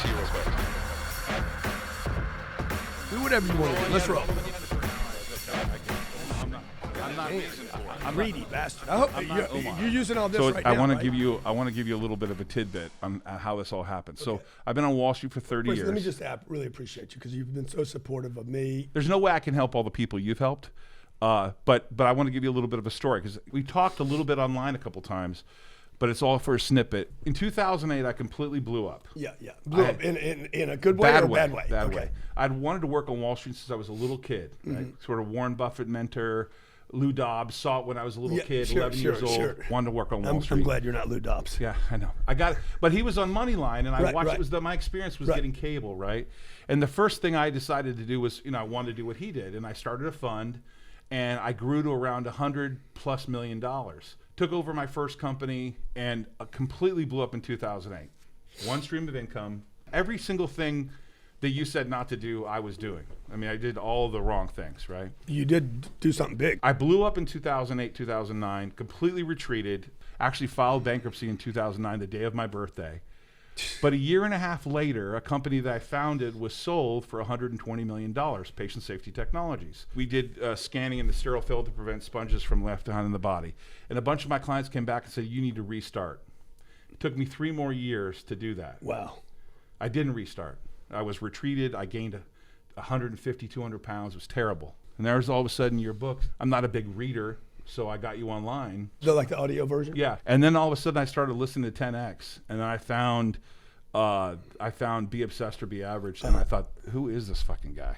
to you real quick. Do whatever you want to do. Let's roll. I'm greedy bastard. I hope you're using all this right now. I want to give you a little bit of a tidbit on how this all happened. Okay. So I've been on Wall Street for 30 years. Let me just say, I really appreciate you because you've been so supportive of me. There's no way I can help all the people you've helped, but I want to give you a little bit of a story because we talked a little bit online a couple times, but it's all for a snippet. In 2008, I completely blew up. Yeah. Blew up in a good way or a bad way? Bad way. I'd wanted to work on Wall Street since I was a little kid, right? Sort of Warren Buffett mentor. Lou Dobbs saw it when I was a little kid, 11 years old, wanted to work on Wall Street. I'm glad you're not Lou Dobbs. Yeah, I know. I got it. But he was on Moneyline, and I watched. It was my experience was getting cable, right? And the first thing I decided to do was, I wanted to do what he did, and I started a fund, and I grew to around $100+ million. Took over my first company, and completely blew up in 2008. One stream of income. Every single thing that you said not to do, I was doing. I mean, I did all the wrong things, right? You did do something big. I blew up in 2008, 2009, completely retreated, actually filed bankruptcy in 2009, the day of my birthday. But a year and a half later, a company that I founded was sold for $120 million, Patient Safety Technologies. We did scanning in the sterile field to prevent sponges from left behind in the body. And a bunch of my clients came back and said, you need to restart. It took me 3 more years to do that. Wow. I didn't restart. I was retreated. I gained 150, 200 pounds. It was terrible. And there's all of a sudden your book. I'm not a big reader, so I got you online. Like the audio version? Yeah. And then all of a sudden I started listening to 10X, and then I found Be Obsessed or Be Average, and I thought, who is this fucking guy?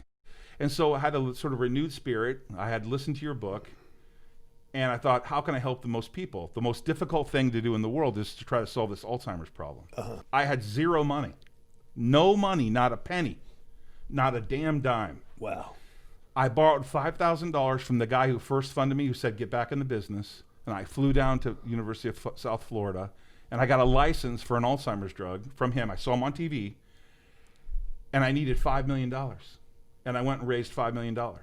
And so I had a sort of renewed spirit. I had listened to your book, and I thought, how can I help the most people? The most difficult thing to do in the world is to try to solve this Alzheimer's problem. I had zero money. No money, not a penny, not a damn dime. Wow. I borrowed $5,000 from the guy who first funded me, who said, get back in the business. And I flew down to University of South Florida, and I got a license for an Alzheimer's drug from him. I saw him on TV, and I needed $5 million. And I went and raised $5 million. Wow.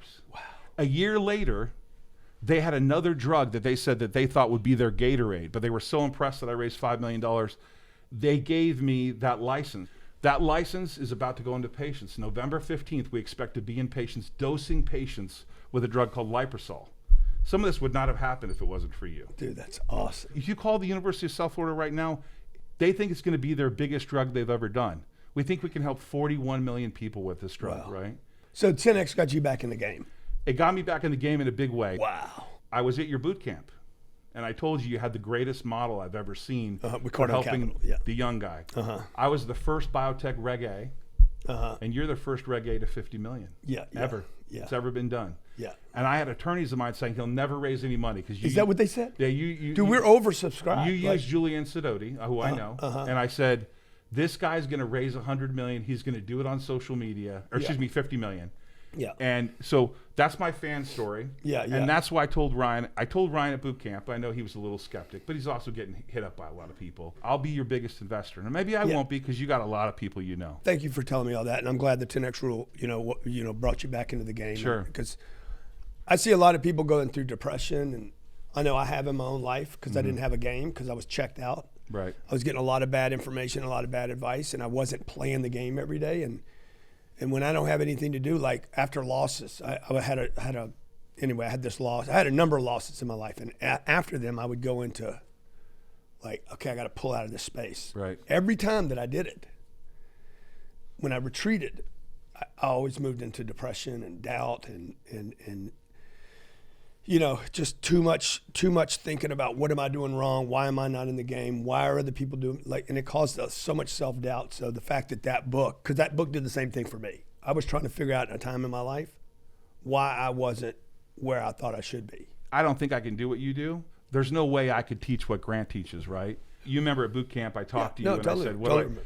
A year later, they had another drug that they said that they thought would be their Gatorade, but they were so impressed that I raised $5 million, they gave me that license. That license is about to go into patients. November 15th, we expect to be in patients, dosing patients with a drug called Liposol. Some of this would not have happened if it wasn't for you. Dude, that's awesome. If you call the University of South Florida right now, they think it's going to be their biggest drug they've ever done. We think we can help 41 million people with this drug, right? So 10X got you back in the game. It got me back in the game in a big way. Wow. I was at your boot camp, and I told you had the greatest model I've ever seen with for Cardone helping Capital, the young guy. I was the first biotech Reg A, and you're the first Reg A to 50 million ever. It's ever been done. Yeah. And I had attorneys of mine saying he'll never raise any money because Is that what they said? Yeah, Dude, we're oversubscribed. You used Julian Sidoti, who I know, and I said, this guy's going to raise 100 million. He's going to do it on social media, or excuse me, 50 million. Yeah. And so that's my fan story. Yeah. And that's why I told Ryan at boot camp, I know he was a little skeptic, but he's also getting hit up by a lot of people. I'll be your biggest investor. And maybe I won't be because you got a lot of people you know. Thank you for telling me all that. And I'm glad the 10X rule, brought you back into the game. Sure. Because I see a lot of people going through depression, and I know I have in my own life because I didn't have a game because I was checked out. Right. I was getting a lot of bad information, a lot of bad advice, and I wasn't playing the game every day. And when I don't have anything to do, like after losses, I had this loss. I had a number of losses in my life, and after them, I would go into like, okay, I got to pull out of this space. Right. Every time that I did it, when I retreated, I always moved into depression and doubt and just too much thinking about what am I doing wrong? Why am I not in the game? Why are other people doing and it caused so much self-doubt. So the fact that book, because that book did the same thing for me. I was trying to figure out in a time in my life why I wasn't where I thought I should be. I don't think I can do what you do. There's no way I could teach what Grant teaches, right? You remember at boot camp, I talked to you and I said,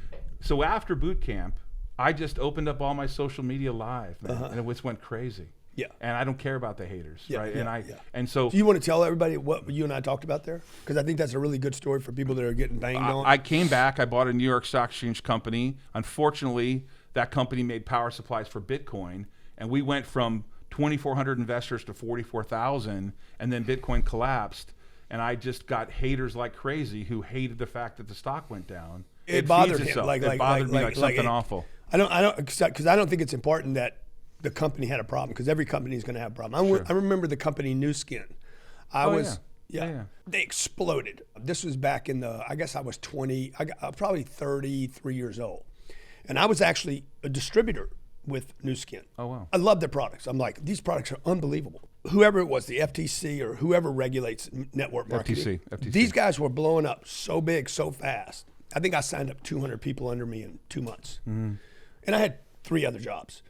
so after boot camp, I just opened up all my social media live, man, and it just went crazy. Yeah. And I don't care about the haters, right? Yeah, and so do you want to tell everybody what you and I talked about there? Because I think that's a really good story for people that are getting banged on. I came back, I bought a New York Stock Exchange company. Unfortunately, that company made power supplies for Bitcoin, and we went from 2,400 investors to 44,000, and then Bitcoin collapsed, and I just got haters like crazy who hated the fact that the stock went down. it bothered feeds him. itself. It bothered me like something awful. I don't, because I don't think it's important that the company had a problem, because every company is going to have a problem. I remember the company New Skin. They exploded. This was back in I guess I was 20, probably 33 years old. And I was actually a distributor with New Skin. Oh, wow. I love their products. I'm like, these products are unbelievable. Whoever it was, the FTC or whoever regulates network marketing, FTC. These guys were blowing up so big, so fast. I think I signed up 200 people under me in 2 months. Mm-hmm. And I had 3 other jobs.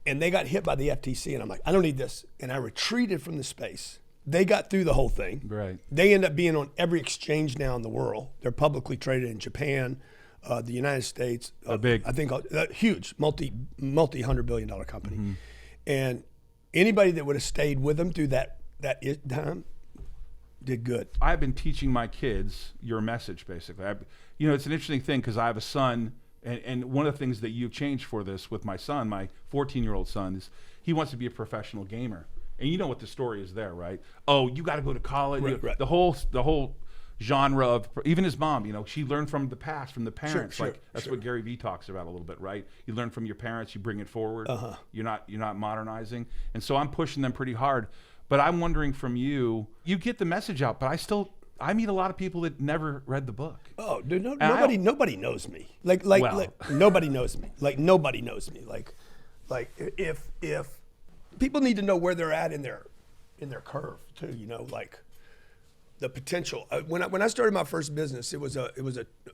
And they got hit by the FTC, and I'm like, I don't need this. And I retreated from the space. They got through the whole thing. Right. They end up being on every exchange now in the world. They're publicly traded in Japan, the United States. Big. I think huge, multi-$100 billion company. Mm-hmm. And anybody that would have stayed with them through that time did good. I've been teaching my kids your message, basically. It's an interesting thing because I have a son, and one of the things that you've changed for this with my son, my 14-year-old son, is he wants to be a professional gamer. And you know what the story is there, right? Oh, you got to go to college. Right. The whole genre of, even his mom, she learned from the past, from the parents. That's what Gary Vee talks about a little bit, right? You learn from your parents, you bring it forward. Uh-huh. You're not modernizing. And so I'm pushing them pretty hard. But I'm wondering from you get the message out, but I meet a lot of people that never read the book. Oh, dude, nobody knows me. Like nobody knows me. Like nobody knows me. Like if people need to know where they're at in their curve too, like the potential. When I started my first business,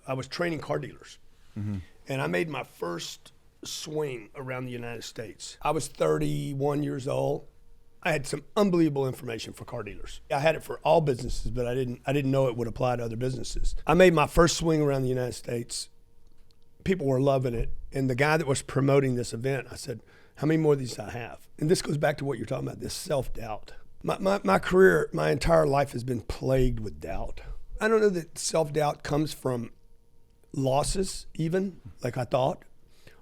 I was training car dealers. Mm-hmm. And I made my first swing around the United States. I was 31 years old. I had some unbelievable information for car dealers. I had it for all businesses, but I didn't know it would apply to other businesses. I made my first swing around the United States. People were loving it. And the guy that was promoting this event, I said, how many more of these do I have? And this goes back to what you're talking about, this self-doubt. My career, my entire life has been plagued with doubt. I don't know that self-doubt comes from losses even, like I thought,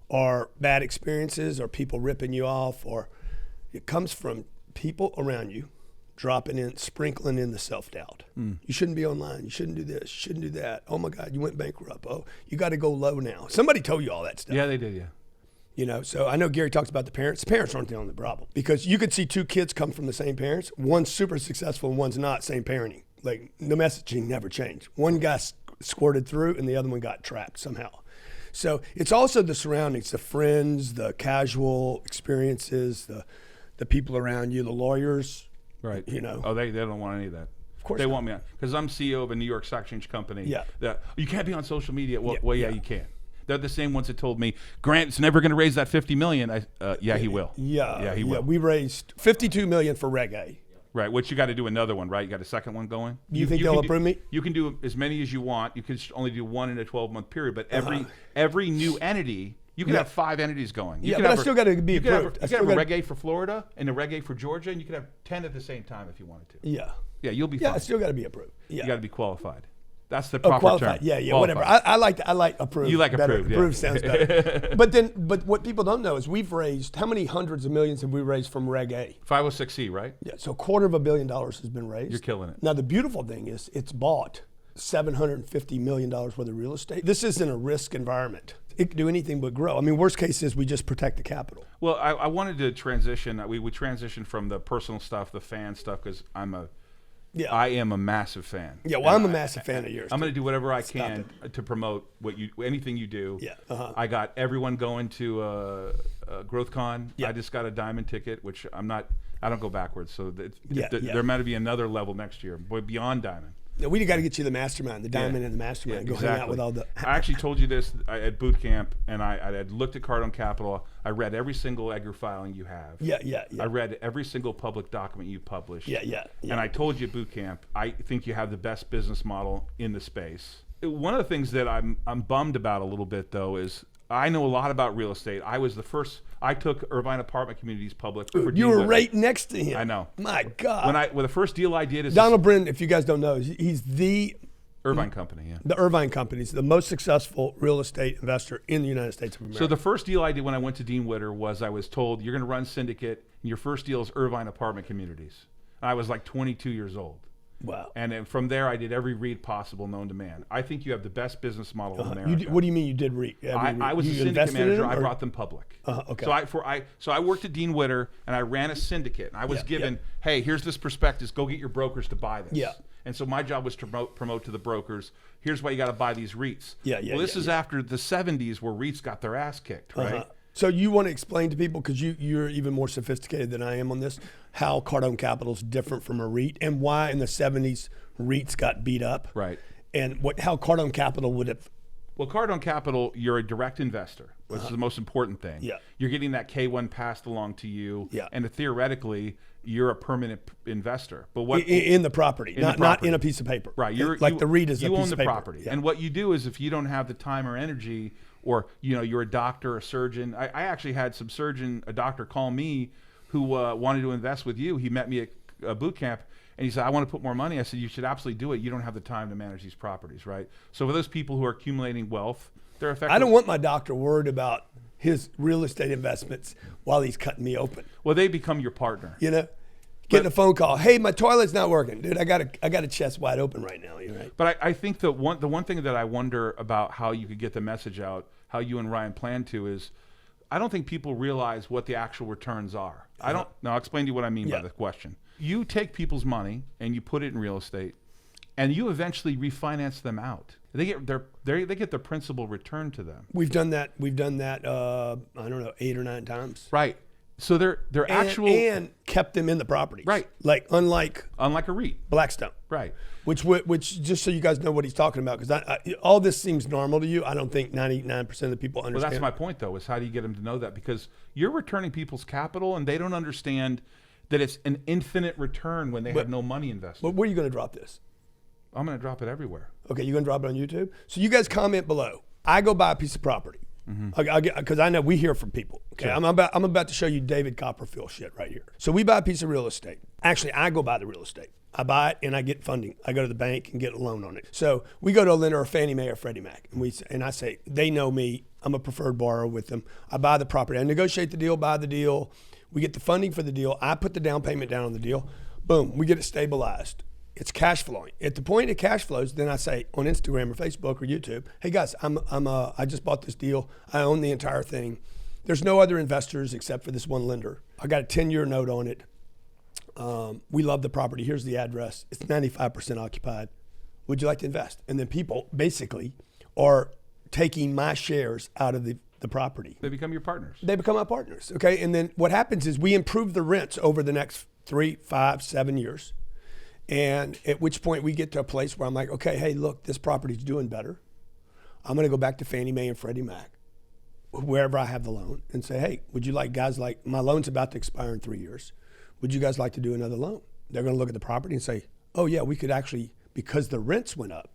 or bad experiences, or people ripping you off, or it comes from people around you sprinkling in the self-doubt. You shouldn't be online. You shouldn't do this. You shouldn't do that. Oh my God, you went bankrupt. Oh, you got to go low now. Somebody told you all that stuff. Yeah, they did, yeah. So I know Gary talks about the parents. The parents aren't the only problem, because you could see 2 kids come from the same parents. One's super successful and one's not, same parenting. Like the messaging never changed. One guy squirted through and the other one got trapped somehow. So it's also the surroundings, the friends, the casual experiences, the people around you, the lawyers. Right. Oh, they don't want any of that. Of course they not. want me on, because I'm CEO of a New York Stock Exchange company. Yeah. That you can't be on social media. Well, yeah, you can. They're the same ones that told me Grant's never going to raise that $50 million. Yeah, he will. Yeah, he will. Yeah, we raised $52 million for Reg A. Right, which you got to do another one, right? You got a second one going. You think they'll approve me? You can do as many as you want. You can only do one in a 12-month period. But every new entity, you can have 5 entities going. But I still got to be approved. You can have a Reg A for Florida and a Reg A for Georgia, and you can have 10 at the same time if you wanted to. Yeah. Yeah, you'll be fine. Yeah, I still got to be approved. Yeah. You got to be qualified. That's the proper term. Yeah, qualified. whatever. I like approved. You like better. approved, yeah. Approved sounds better. But what people don't know is we've raised, how many hundreds of millions have we raised from Reg A? 506C, right? Yeah, so $250 million has been raised. You're killing it. Now the beautiful thing is it's bought $750 million worth of real estate. This isn't a risk environment. It can do anything but grow. I mean, worst case is we just protect the capital. Well, I wanted to transition. We transition from the personal stuff, the fan stuff, because I am a massive fan. Yeah, well, I'm a massive fan of yours. I'm going to do whatever I can to promote anything you do. Yeah. I got everyone going to GrowthCon. Yeah. I just got a diamond ticket, which I don't go backwards. So there might be another level next year, beyond diamond. We got to get you the mastermind, the diamond and the mastermind. Go hang out with all the. I actually told you this at boot camp, and I had looked at Cardone Capital. I read every single Edgar filing you have. Yeah. I read every single public document you published. Yeah. And I told you at boot camp, I think you have the best business model in the space. One of the things that I'm bummed about a little bit, though, is I know a lot about real estate. I took Irvine Apartment Communities public. You were right next to him. I know. My God. When the first deal I did is Donald Brennan, if you guys don't know, he's the Irvine Company, yeah. The Irvine Company is the most successful real estate investor in the United States of America. So the first deal I did when I went to Dean Witter was I was told, you're going to run syndicate, and your first deal is Irvine Apartment Communities. And I was like 22 years old. Wow. And then from there, I did every REIT possible known to man. I think you have the best business model in America. What do you mean you did REIT? I was a syndicate manager. I brought them public. Okay. So I worked at Dean Witter, and I ran a syndicate. And I was given, hey, here's this prospectus. Go get your brokers to buy this. Yeah. And so my job was to promote to the brokers, here's why you got to buy these REITs. This is after the 70s where REITs got their ass kicked, right? So you want to explain to people, because you're even more sophisticated than I am on this, how Cardone Capital is different from a REIT, and why in the 70s REITs got beat up. Right. And how Cardone Capital would have... Well, Cardone Capital, you're a direct investor, which is the most important thing. Yeah. You're getting that K1 passed along to you, and theoretically, you're a permanent investor. But what in the property, not in a piece of paper. Right. The REIT is a piece of paper. You own the property. And what you do is, if you don't have the time or energy, or you're a doctor, a surgeon. I actually had a doctor call me who wanted to invest with you. He met me at boot camp, and he said, I want to put more money. I said, you should absolutely do it. You don't have the time to manage these properties, right? So for those people who are accumulating wealth, they're effectively... I don't want my doctor worried about his real estate investments while he's cutting me open. Well, they become your partner. Getting a phone call, hey, my toilet's not working, dude. I got a chest wide open right now. You're right. But I think that the one thing that I wonder about how you could get the message out, how you and Ryan plan to, is I don't think people realize what the actual returns are. Now I'll explain to you what I mean by the question. You take people's money and you put it in real estate, and you eventually refinance them out. They get their principal returned to them. We've done that. I don't know, 8 or 9 times. Right. So they're actual and kept them in the properties. Right. Like unlike a REIT. Blackstone. Right. Which just so you guys know what he's talking about, because all this seems normal to you. I don't think 99% of the people understand. Well, that's my point, though, is how do you get them to know that? Because you're returning people's capital, and they don't understand that it's an infinite return when they have no money invested. But where are you going to drop this? I'm going to drop it everywhere. Okay, you're going to drop it on YouTube? So you guys comment below. I go buy a piece of property. Because I know we hear from people. Okay, sure. I'm about to show you David Copperfield shit right here. So we buy a piece of real estate. Actually, I go buy the real estate. I buy it and I get funding. I go to the bank and get a loan on it. So we go to a lender, or Fannie Mae or Freddie Mac, and I say, they know me. I'm a preferred borrower with them. I buy the property. I negotiate the deal, buy the deal. We get the funding for the deal. I put the down payment down on the deal. Boom, we get it stabilized. It's cash flowing. At the point it cash flows, then I say on Instagram or Facebook or YouTube, hey guys, I just bought this deal. I own the entire thing. There's no other investors except for this one lender. I got a 10-year note on it. We love the property. Here's the address. It's 95% occupied. Would you like to invest? And then people basically are taking my shares out of the property. They become your partners. They become my partners. Okay. And then what happens is we improve the rents over the next 3, 5, 7 years. And at which point we get to a place where I'm like, okay, hey, look, this property's doing better. I'm going to go back to Fannie Mae and Freddie Mac, wherever I have the loan, and say, hey, would you like guys like, my loan's about to expire in 3 years. Would you guys like to do another loan? They're going to look at the property and say, oh yeah, we could actually, because the rents went up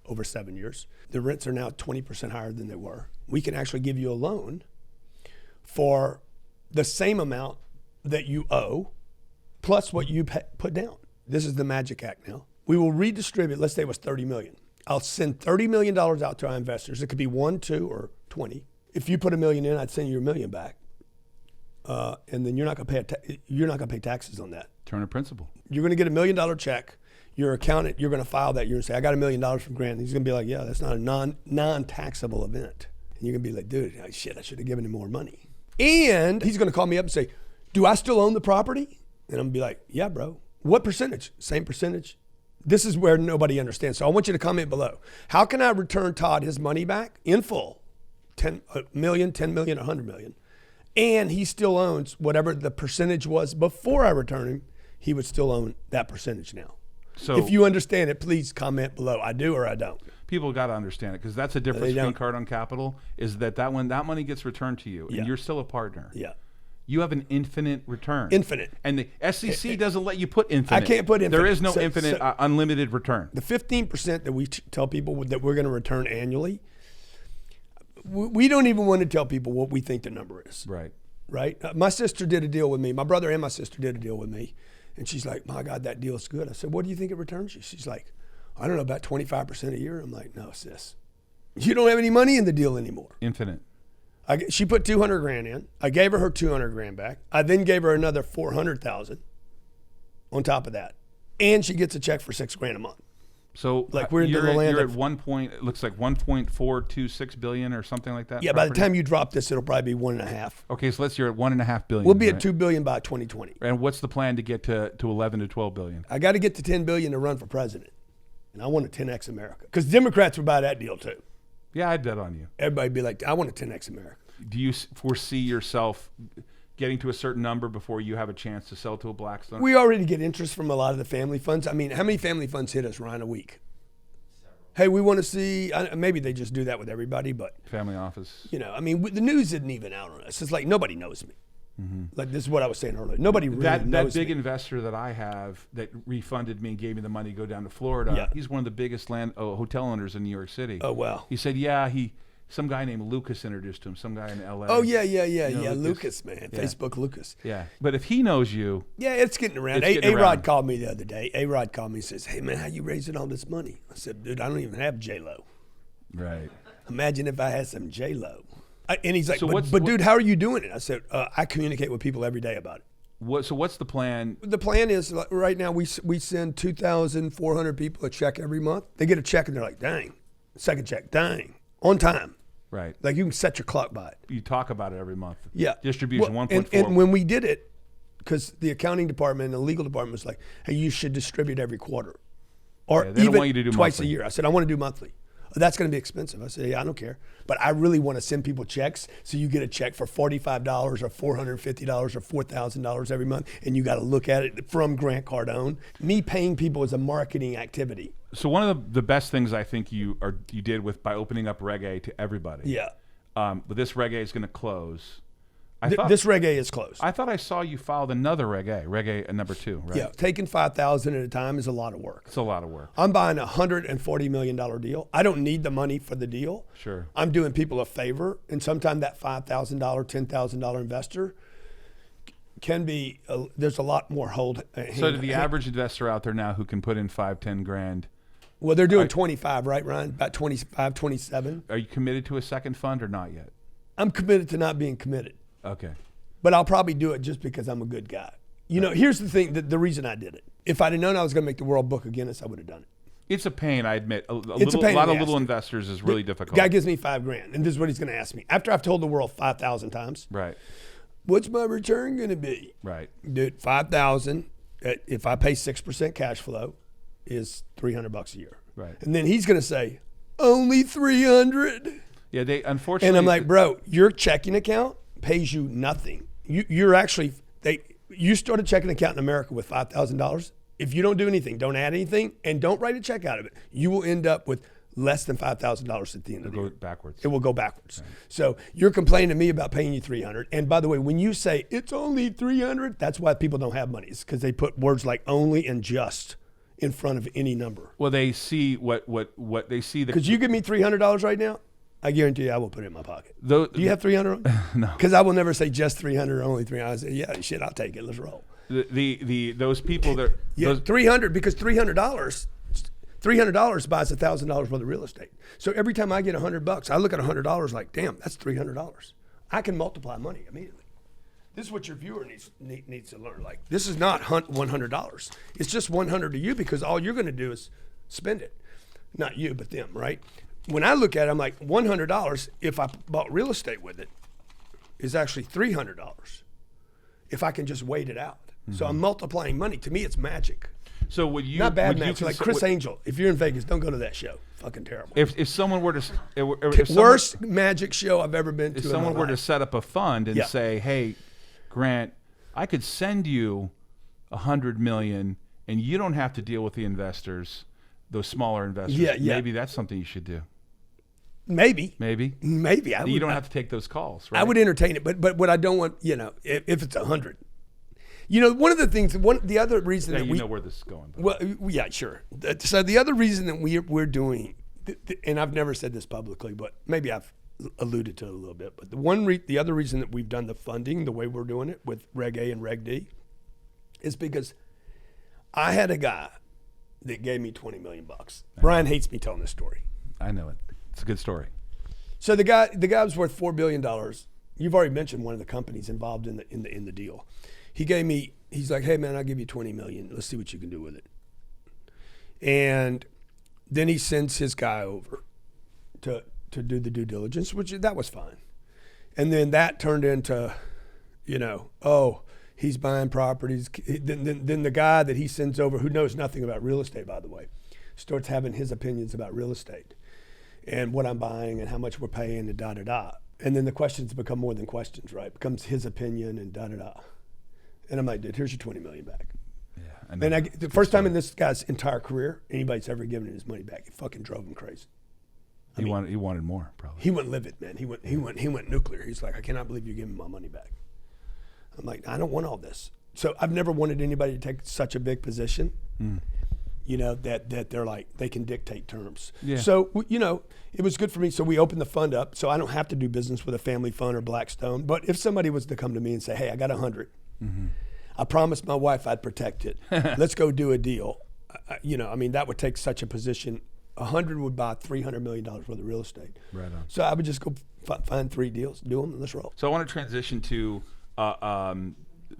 over 7 years, the rents are now 20% higher than they were. We can actually give you a loan for the same amount that you owe plus what you put down. This is the magic act now. We will redistribute, let's say it was $30 million. I'll send $30 million out to our investors. It could be 1, 2, or 20. If you put $1 million in, I'd send you $1 million back. And then you're not going to pay taxes on that. Turn of principal. You're going to get $1 million check. Your accountant, you're going to file that. You're going to say, I got $1 million from Grant. He's going to be like, yeah, that's not a non-taxable event. And you're going to be like, dude, shit, I should have given him more money. And he's going to call me up and say, do I still own the property? And I'm going to be like, yeah, bro. What percentage? Same percentage. This is where nobody understands. So I want you to comment below. How can I return Todd his money back in full? 10 million, 10 million, 100 million. And he still owns whatever the percentage was before I return him, he would still own that percentage now. So if you understand it, please comment below. I do or I don't. People got to understand it, because that's the difference between Cardone Capital, is that when that money gets returned to you and you're still a partner. Yeah. You have an infinite return. Infinite. And the SEC doesn't let you put infinite. I can't put infinite. There is no infinite, unlimited return. The 15% that we tell people that we're going to return annually, we don't even want to tell people what we think the number is. Right. Right? My sister did a deal with me. My brother and my sister did a deal with me. And she's like, my God, that deal's good. I said, what do you think it returns you? She's like, I don't know, about 25% a year. I'm like, no, sis. You don't have any money in the deal anymore. Infinite. She put 200 grand in. I gave her 200 grand back. I then gave her another 400,000 on top of that. and she gets a check for $6,000 a month. So Like we're into the land you're of- at 1 point. It looks like 1.426 billion or something like that. Yeah, by the property? time you drop this, it'll probably be 1.5. Okay, so you're at 1.5 billion. We'll be at right? 2 billion by 2020. And what's the plan to get to 11 to 12 billion? I got to get to 10 billion to run for president, and I want to 10x America because Democrats would buy that deal too. Yeah, I'd bet on you. Everybody'd be like, I want to 10x America. Do you foresee yourself getting to a certain number before you have a chance to sell to a Blackstone? We already get interest from a lot of the family funds. I mean, how many family funds hit us, Ryan, a week? Hey, we want to see, maybe they just do that with everybody, but, Family office. you know, I mean, the news isn't even out on us. It's like nobody knows me. Like this is what I was saying earlier. Nobody really That knows big me. investor that I have that refunded me and gave me the money to go down to Florida, Yeah. he's one of the biggest hotel owners in New York City. Oh, wow. He said, yeah, some guy named Lucas introduced him, some guy in L.A. Oh, yeah, You know, Lucas, man. Yeah. Facebook Lucas. Yeah, but if he knows you, Yeah, it's getting around. It's getting A-Rod around. called me the other day. A-Rod called me and says, hey, man, how you raising all this money? I said, dude, I don't even have J-Lo. right? Imagine if I had some J-Lo. And he's like, So but dude, how are you doing it? I said, I communicate with people every day about it. So what's the plan? The plan is, like, right now, we send 2,400 people a check every month. They get a check, and they're like, dang. Second check, dang. On time. Right. Like, you can set your clock by it. You talk about it every month. Yeah. Distribution Well, 1.4. and when we did it, because the accounting department and the legal department was like, hey, you should distribute every quarter. Or Yeah, they don't even want you to do twice monthly. a year. I said, I want to do monthly. That's going to be expensive. I said, yeah, I don't care. But I really want to send people checks so you get a check for $45 or $450 or $4,000 every month, and you got to look at it from Grant Cardone. Me paying people is a marketing activity. So one of the best things I think you did by opening up Reg A to everybody. Yeah. But this Reg A is going to close. This Reg A is closed. I thought I saw you filed another Reg A number 2, right? Yeah, taking 5,000 at a time is a lot of work. It's a lot of work. I'm buying a $140 million deal. I don't need the money for the deal. Sure. I'm doing people a favor, and sometimes that $5,000, $10,000 investor can be. There's a lot more hold. So to the average investor out there now who can put in 5-10 grand, Well, they're doing 25, right, Ryan? About 25, 27. are you committed to a second fund or not yet? I'm committed to not being committed, Okay. but I'll probably do it just because I'm a good guy. You know, here's the thing: the reason I did it. If I'd have known I was going to make the World Book of Guinness, I would have done it. It's a pain, I admit. A It's a little, pain lot in of the little ass. investors is really difficult. Guy gives me $5,000, and this is what he's going to ask me after I've told the world 5,000 times. Right. What's my return going to be? Right. Dude, 5,000. If I pay 6% cash flow, is $300 a year. Right. And then he's going to say, only 300. Yeah, they unfortunately. And I'm like, bro, your checking account pays you nothing. You start a checking account in America with $5,000. If you don't do anything, don't add anything, and don't write a check out of it, you will end up with less than $5,000 at the end of the go year. backwards. It will go backwards. Right. So you're complaining to me about paying you $300. And by the way, when you say it's only $300, that's why people don't have money. It's because they put words like only and just in front of any number. Well, they see what they see. Because you give me $300 right now, I guarantee you I will put it in my pocket. Do you have $300 on? No. Because I will never say just $300 or only $300. I say, yeah, shit, I'll take it. Let's roll. Those people that $300 because $300 buys $1,000 worth of real estate. So every time I get $100, I look at $100 like, damn, that's $300. I can multiply money immediately. This is what your viewer needs to learn. Like, this is not $100. It's just $100 to you because all you're going to do is spend it. Not you, but them, right? When I look at it, I'm like, $100, if I bought real estate with it, is actually $300 if I can just wait it out. So I'm multiplying money. To me, it's magic. So would you Not bad would magic. Like Chris Angel. If you're in Vegas, don't go to that show. Fucking terrible. If someone were to Worst magic show I've ever been to. If someone were to set up a fund and say, "Hey, Grant, I could send you $100 million, and you don't have to deal with the investors, those smaller investors." Yeah. Maybe that's something you should do. Maybe. You don't have to take those calls, right? I would entertain it, but what I don't want, if it's 100. One of the things, the other reason that you know where this is going. Well, yeah, sure. So the other reason that we're doing, and I've never said this publicly, but maybe I've alluded to it a little bit. But the other reason that we've done the funding the way we're doing it with Reg A and Reg D, is because I had a guy that gave me $20 million. Brian hates me telling this story. I know it. It's a good story. So the guy was worth $4 billion. You've already mentioned one of the companies involved in the deal. He's like, hey man, I'll give you $20 million. Let's see what you can do with it. And then he sends his guy over to do the due diligence, which that was fine. And then that turned into, he's buying properties. Then the guy that he sends over, who knows nothing about real estate, by the way, starts having his opinions about real estate and what I'm buying and how much we're paying and da-da-da. And then the questions become more than questions, right? It becomes his opinion and da-da-da. And I'm like, dude, here's your $20 million back. Yeah, and the first time in this guy's entire career, anybody's ever given his money back, it fucking drove him crazy. He wanted more, probably. He went livid, man. He went nuclear. He's like, I cannot believe you're giving my money back. I'm like, I don't want all this. So I've never wanted anybody to take such a big position, that they're like, they can dictate terms. Yeah. So, it was good for me. So we opened the fund up. So I don't have to do business with a family fund or Blackstone. But if somebody was to come to me and say, hey, I got 100. Mm-hmm. I promised my wife I'd protect it. Let's go do a deal. That would take such a position. 100 would buy $300 million worth of real estate. Right on. So I would just go find 3 deals, do them, and let's roll. So I want to transition to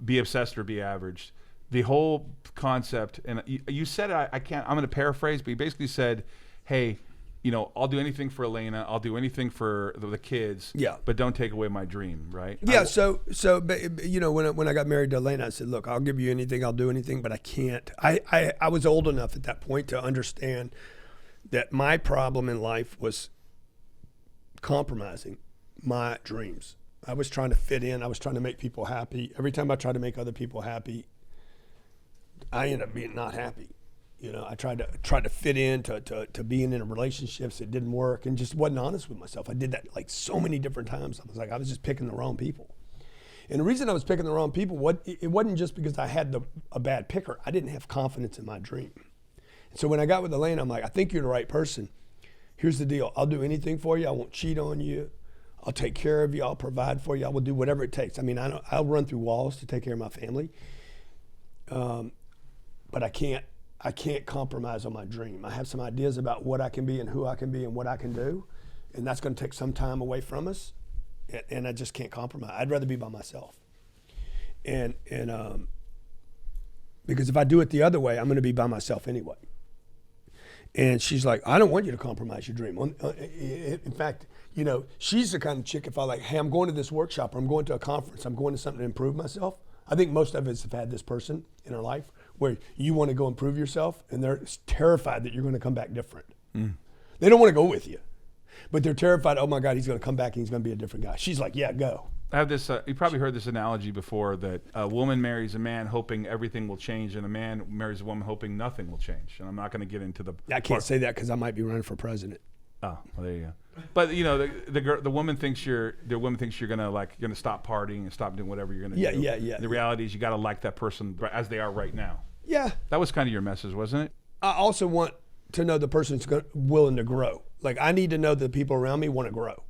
be obsessed or be averaged. The whole concept, and you said I can't. I'm going to paraphrase, but you basically said, "Hey, I'll do anything for Elena. I'll do anything for the kids. Yeah, but don't take away my dream, right?" Yeah. So when I got married to Elena, I said, "Look, I'll give you anything. I'll do anything, but I can't." I was old enough at that point to understand that my problem in life was compromising my dreams. I was trying to fit in. I was trying to make people happy. Every time I tried to make other people happy, I ended up being not happy. I tried to fit in to being in relationships. It didn't work and just wasn't honest with myself. I did that like so many different times. I was just picking the wrong people. And the reason I was picking the wrong people, it wasn't just because I had a bad picker. I didn't have confidence in my dream. So when I got with Elena, I'm like, I think you're the right person. Here's the deal. I'll do anything for you. I won't cheat on you. I'll take care of you. I'll provide for you. I will do whatever it takes. I'll run through walls to take care of my family. But I can't compromise on my dream. I have some ideas about what I can be and who I can be and what I can do. And that's going to take some time away from us. And I just can't compromise. I'd rather be by myself. And because if I do it the other way, I'm going to be by myself anyway. And she's like, I don't want you to compromise your dream. In fact, she's the kind of chick, if I like, hey, I'm going to this workshop or I'm going to a conference, I'm going to something to improve myself. I think most of us have had this person in our life where you want to go improve yourself and they're terrified that you're going to come back different. Mm. They don't want to go with you, but they're terrified, oh my God, he's going to come back and he's going to be a different guy. She's like, yeah, go. I have this, you probably heard this analogy before that a woman marries a man hoping everything will change and a man marries a woman hoping nothing will change. And I'm not going to get into the... I can't say that because I might be running for president. Oh, well, there you go. But the woman thinks you're gonna stop partying and stop doing whatever you're gonna do. Yeah. The reality is you got to like that person as they are right now. Yeah. That was kind of your message, wasn't it? I also want to know the person's willing to grow. Like I need to know the people around me want to grow,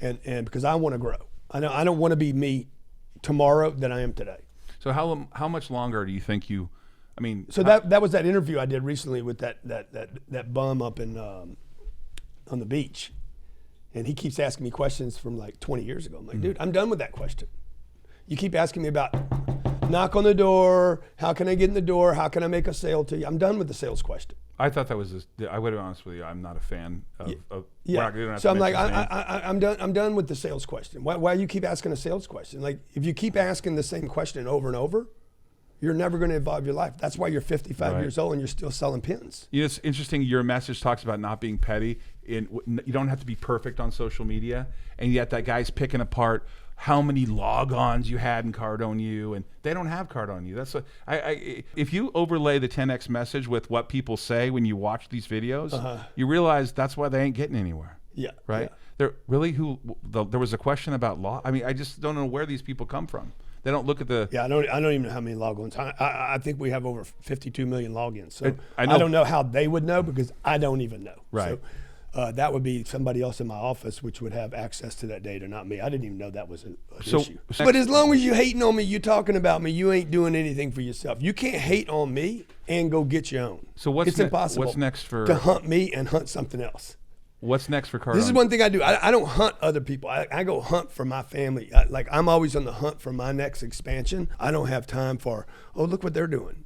and because I want to grow. I don't want to be me tomorrow than I am today. So how much longer do you think you? I mean. So that was that interview I did recently with that bum up in. On the beach, and he keeps asking me questions from like 20 years ago. I'm like, dude, I'm done with that question. You keep asking me about knock on the door, how can I get in the door, how can I make a sale to you? I'm done with the sales question. I thought that was I would be honest with you, I'm not a fan of yeah. So I'm like, I'm done with the sales question. Why you keep asking a sales question? Like if you keep asking the same question over and over, you're never going to evolve your life. That's why you're 55 years old and you're still selling pins. It's interesting. Your message talks about not being petty. You don't have to be perfect on social media, and yet that guy's picking apart how many log-ons you had in Cardone U, and they don't have Cardone U. That's if you overlay the 10x message with what people say when you watch these videos, you realize that's why they ain't getting anywhere. Yeah. Right. Yeah. There was a question about law. I mean, I just don't know where these people come from. They don't look at the... Yeah, I don't even know how many logins. I think we have over 52 million logins. So I don't know how they would know because I don't even know. Right. So that would be somebody else in my office which would have access to that data, not me. I didn't even know that was an issue. But as long as you hating on me, you talking about me, you ain't doing anything for yourself. You can't hate on me and go get your own. So it's impossible what's next to hunt me and hunt something else. What's next for Cardone? This is one thing I do. I don't hunt other people. I go hunt for my family. I'm always on the hunt for my next expansion. I don't have time for, oh, look what they're doing.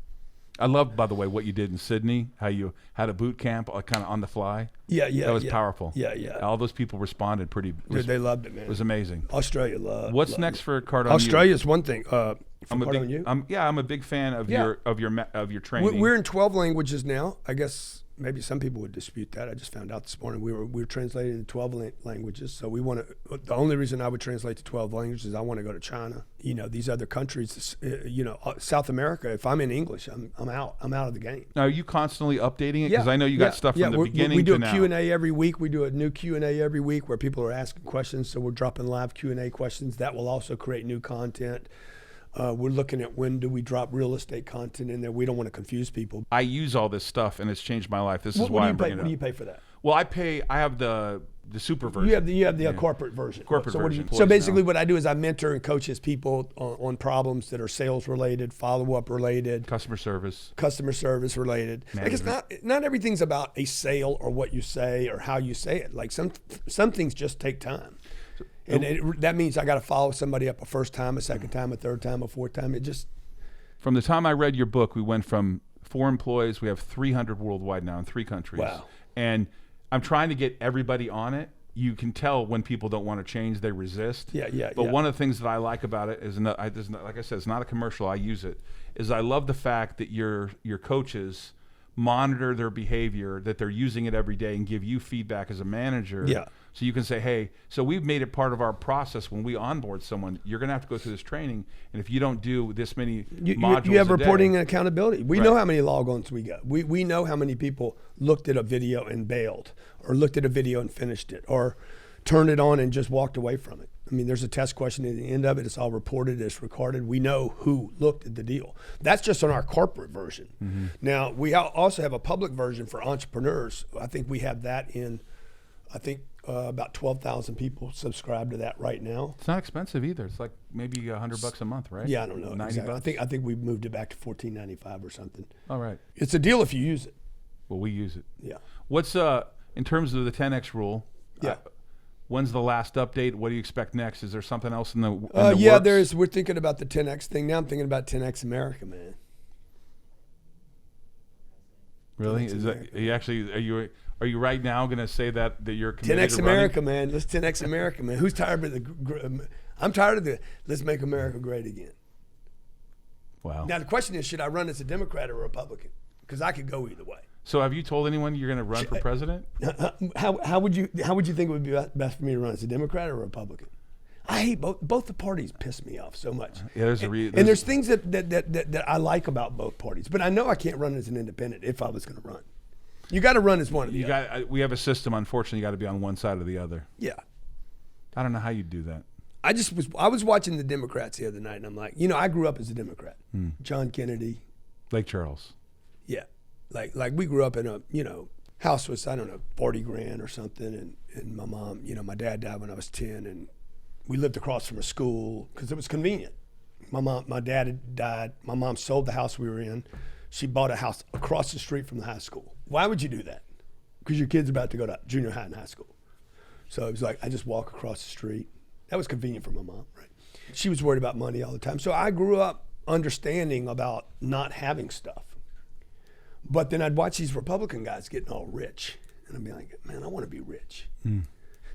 I love, by the way, what you did in Sydney, how you had a boot camp kind of on the fly. Yeah. That was powerful. Yeah. All those people responded pretty. Dude, they loved it, man. It was amazing. Australia loved. What's loved next it. for Cardone? Australia's one thing. I'm a big fan of your training. We're in 12 languages now. I guess maybe some people would dispute that. I just found out this morning we were translated into 12 languages. So we want to. The only reason I would translate to 12 languages is I want to go to China. These other countries. South America. If I'm in English, I'm out. I'm out of the game. Now, are you constantly updating it? Because I know you got stuff from the beginning we do to a now. Q&A every week. We do a new Q&A every week where people are asking questions. So we're dropping live Q&A questions. That will also create new content. We're looking at when do we drop real estate content in there. We don't want to confuse people. I use all this stuff, and it's changed my life. This is why I'm bringing it up. What do you pay for that? Well, I have the super version. You have the corporate version. Corporate version. So basically what I do is I mentor and coach people on problems that are sales related, follow-up related. Customer service related. Like it's not everything's about a sale or what you say or how you say it. Like some things just take time. And that means I got to follow somebody up a first time, a second time, a third time, a fourth time. It just. From the time I read your book, we went from 4 employees. We have 300 worldwide now in 3 countries. Wow. And I'm trying to get everybody on it. You can tell when people don't want to change, they resist. Yeah. But one of the things that I like about it is, like I said, it's not a commercial. I use it. Is I love the fact that your coaches monitor their behavior, that they're using it every day, and give you feedback as a manager. Yeah. So you can say, hey, so we've made it part of our process when we onboard someone. You're going to have to go through this training, and if you don't do this many modules you have a reporting day, and accountability. We know how many logons we got. We know how many people looked at a video and bailed, or looked at a video and finished it, or turned it on and just walked away from it. I mean, there's a test question at the end of it. It's all reported. It's recorded. We know who looked at the deal. That's just on our corporate version. Mm-hmm. Now, we also have a public version for entrepreneurs. I think we have that in, about 12,000 people subscribe to that right now. It's not expensive either. It's like maybe $100 a month, right? Yeah, I don't know. 90 exactly. bucks? I think we moved it back to $14.95 or something. All right. It's a deal if you use it. Well, we use it. Yeah. What's in terms of the 10X rule? Yeah. When's the last update? What do you expect next? Is there something else in the yeah, works? there is. We're thinking about the 10X thing. Now I'm thinking about 10X America, man. Really? Are you right now going to say that you're committed 10X to America, running? man. Let's 10X America, man. Who's tired of I'm tired of the let's make America great again. Wow. Now the question is, should I run as a Democrat or Republican? Because I could go either way. So have you told anyone you're going to run for president? How would you think it would be best for me to run as a Democrat or a Republican? I hate both the parties. Piss me off so much. Yeah, there's things that I like about both parties, but I know I can't run as an independent if I was going to run. You got to run as one of the other. We have a system. Unfortunately, you got to be on one side or the other. Yeah. I don't know how you do that. I was watching the Democrats the other night, and I'm like, I grew up as a Democrat. John Kennedy, Lake Charles. Yeah. Like we grew up in a, house was, I don't know, 40 grand or something. And my mom, my dad died when I was 10, and we lived across from a school because it was convenient. My dad had died. My mom sold the house we were in. She bought a house across the street from the high school. Why would you do that? Because your kid's about to go to junior high and high school. So it was like, I just walk across the street. That was convenient for my mom, right? She was worried about money all the time. So I grew up understanding about not having stuff. But then I'd watch these Republican guys getting all rich. And I'd be like, man, I want to be rich.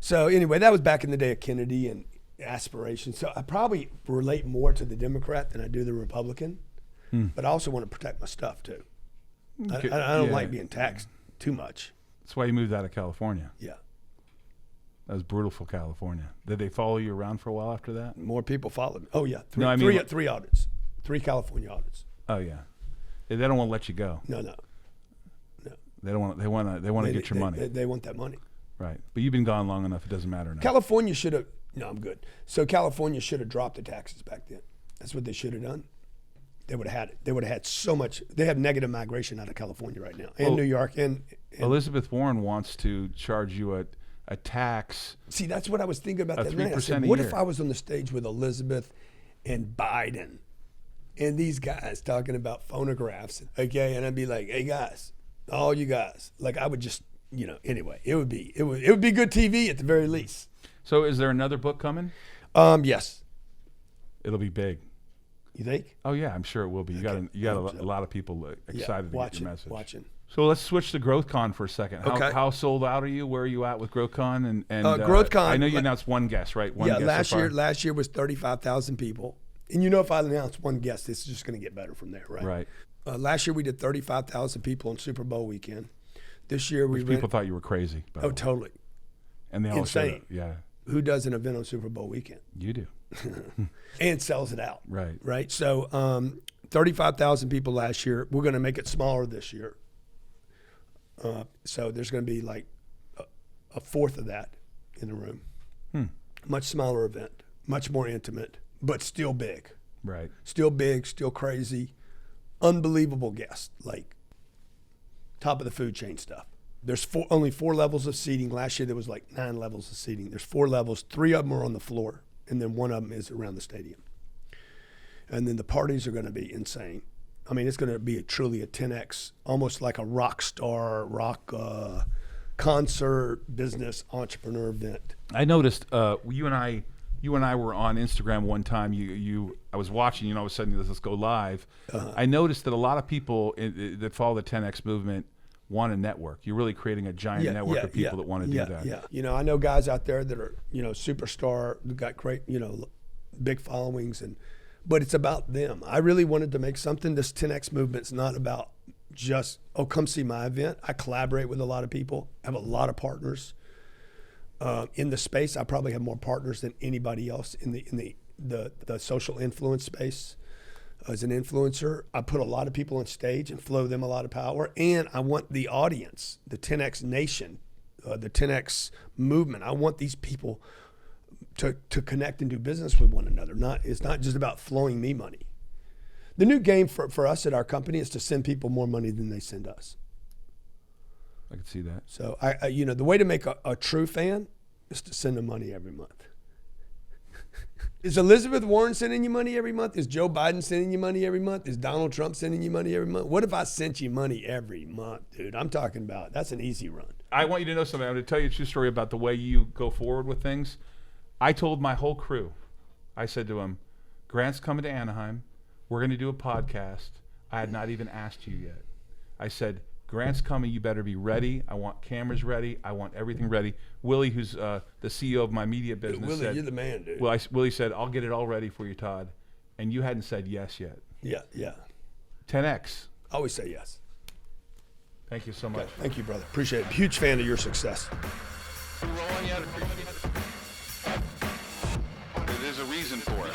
So anyway, that was back in the day of Kennedy and aspirations. So I probably relate more to the Democrat than I do the Republican. But I also want to protect my stuff too. I don't like being taxed too much. That's why you moved out of California. Yeah. That was brutal for California. Did they follow you around for a while after that? More people followed me. Oh yeah, three audits, 3 California audits. Oh yeah, they don't want to let you go. No. They don't want. They want to get your money. They want that money. Right, but you've been gone long enough. It doesn't matter now. California should have. No, I'm good. So California should have dropped the taxes back then. That's what they should have done. They would have had it. They would have had so much. They have negative migration out of California right now, and New York, and Elizabeth Warren wants to charge you a tax. See, that's what I was thinking about that night. 3% I said, what if I was on the stage with Elizabeth and Biden and these guys talking about phonographs, okay? And I'd be like, hey guys, all you guys, like I would just, anyway, it would be good TV at the very least. So is there another book coming? Yes. It'll be big. You think? Oh yeah, I'm sure it will be. You got a lot of people excited to get your message. Watching. So let's switch to GrowthCon for a second. Okay. How sold out are you? Where are you at with GrowthCon? And GrowthCon, I know you announced one guest, right? One guest last year was 35,000 people. And if I announce one guest, it's just going to get better from there, right? Right. Last year we did 35,000 people on Super Bowl weekend. This year people thought you were crazy. Oh, totally. And they all insane. Yeah. Who does an event on Super Bowl weekend? You do. And sells it out. Right. Right. So 35,000 people last year. We're going to make it smaller this year. So there's going to be like a fourth of that in the room. Much smaller event, much more intimate, but still big. Right. Still big, still crazy, unbelievable guests, like top of the food chain stuff. There's only 4 levels of seating. Last year there was like 9 levels of seating. There's 4 levels. 3 of them are on the floor, and then 1 of them is around the stadium. And then the parties are going to be insane. I mean, it's going to be truly a 10X, almost like a rock concert, business, entrepreneur event. I noticed you and I were on Instagram one time. I was watching. All of a sudden, let's go live. I noticed that a lot of people that follow the 10X movement want to network. You're really creating a giant network of people that want to do that. Yeah. I know guys out there that are superstar, got great big followings, but it's about them. I really wanted to make something. This 10X movement's not about just, come see my event. I collaborate with a lot of people. I have a lot of partners in the space. I probably have more partners than anybody else in the social influence space. As an influencer, I put a lot of people on stage and flow them a lot of power. And I want the audience, the 10X nation, the 10X movement. I want these people to connect and do business with one another. It's not just about flowing me money. The new game for us at our company is to send people more money than they send us. I can see that. So I the way to make a true fan is to send them money every month. Is Elizabeth Warren sending you money every month? Is Joe Biden sending you money every month? Is Donald Trump sending you money every month? What if I sent you money every month, dude? I'm talking about, that's an easy run. I want you to know something. I'm going to tell you a true story about the way you go forward with things. I told my whole crew, I said to them, Grant's coming to Anaheim. We're going to do a podcast. I had not even asked you yet. I said, Grant's coming. You better be ready. I want cameras ready. I want everything ready. Willie, who's the CEO of my media business, Willie, said, you're the man, dude. Willie said, I'll get it all ready for you, Todd. And you hadn't said yes yet. Yeah. 10X. I always say yes. Thank you so much. Okay. Thank you, brother. Appreciate it. Huge fan of your success. There's a reason for it.